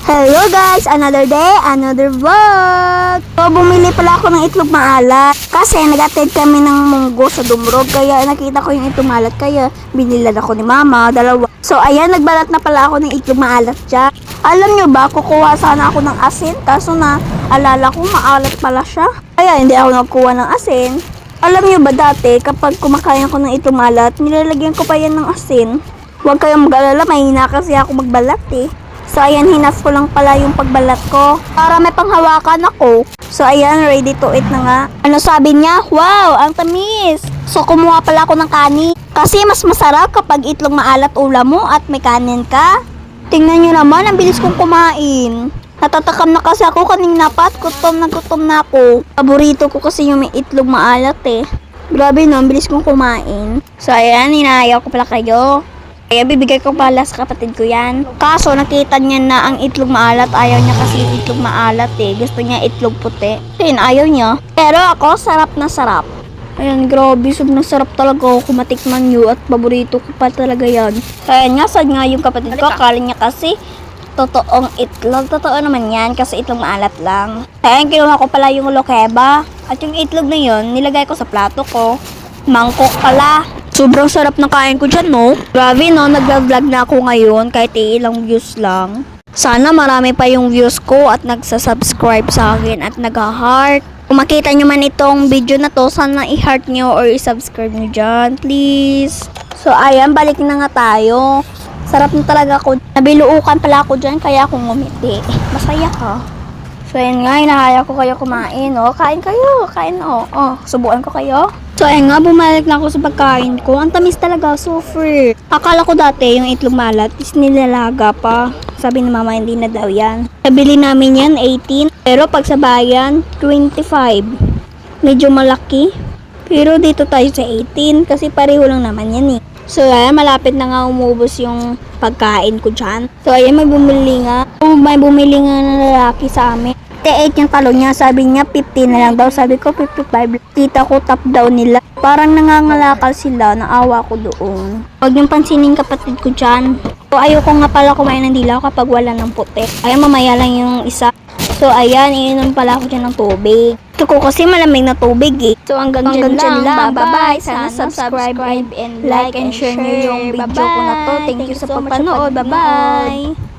Hello guys! Another day, another vlog! So, bumili pala ako ng itlog maalat. Kasi nag-attend kami ng munggo sa Dumrog. Kaya nakita ko yung itlog maalat. Kaya binilan ako ni mama, dalawa. So, ayan, nagbalat na pala ako ng itlog maalat dyan. Alam nyo ba, kukuha sana ako ng asin. Kaso na, alala ko maalat pala siya. Kaya hindi ako nagkuha ng asin. Alam nyo ba dati, kapag kumakain ako ng itlog maalat, nilalagyan ko pa yan ng asin. Huwag kayong mag-alala, mahina kasi ako magbalat eh. So, ayan, hinaf ko lang pala yung pagbalat ko para may panghawakan ako. So, ayan, ready to eat na nga. Ano sabi niya? Wow, ang tamis! So, kumuha pala ako ng kanin. Kasi mas masarap kapag itlog maalat ulam mo at may kanin ka. Tingnan nyo naman, ang bilis kong kumain. Natatakam na kasi ako kanina pa at gutom na ako. Paborito ko kasi yung may itlog maalat eh. Grabe no, ang bilis kong kumain. So, ayan, hinahayag ko pala kayo. Kaya bibigay ko pala sa kapatid ko yan. Kaso nakita niya na ang itlog maalat. Ayaw niya kasi itlog maalat eh. Gusto niya itlog puti. Ayun, ayaw niya. Pero ako, sarap na sarap. Ayan, grabe. Sobrang sarap talaga ako kumatikman nyo. At paborito ko pa talaga yan. Kaya nga, sad nga yung kapatid ko. Akala niya kasi totoong itlog. Totoo naman yan kasi itlog maalat lang. Kaya kinuha ko pala yung lokeba. At yung itlog na yun, nilagay ko sa plato ko. Mangkok pala. Sobrang sarap ng kain ko dyan, no? Grabe, no? Nag-vlog na ako ngayon kahit ilang views lang. Sana marami pa yung views ko at nagsasubscribe sa akin at nag-heart. Kung makita nyo man itong video na to, sana i-heart nyo or i-subscribe nyo dyan, please. So, ayan, balik na nga tayo. Sarap na talaga ako. Nabiluukan pala ako dyan, kaya ako ngumiti. Masaya ka. So, ayan nga, inahaya ko kayo kumain, oh. Kain kayo, kain, oh. Oh, subukan ko kayo. So, ayan nga, bumalik na ako sa pagkain ko. Ang tamis talaga, super. Akala ko dati, yung itlog malat is nilalaga pa. Sabi ni mama, hindi na daw yan. Nabili namin yan, 18. Pero pag sa bayan, 25. Medyo malaki. Pero dito tayo sa 18, kasi pareho lang naman yan eh. So, ayan, malapit na nga umubos yung pagkain ko dyan. So, ayan, may bumili nga. May bumili nga na lalaki sa amin. 8 yung talon niya, sabi niya 50 na lang daw, sabi ko 55. Kita ko top down nila, parang nangangalakal sila, naawa ko doon. Huwag yung pansinin kapatid ko dyan. So, ayoko nga pala kumain ng dilaw kapag wala ng puti. Ayan, mamaya lang yung isa. So, ayan, iinom pala ako dyan ng tubig. Ito ko kasi malamig na tubig eh. So, hanggang dyan lang. Bye-bye. Sana subscribe and like and share nyo yung video ko na to. Thank you sa pagpanood. Bye-bye.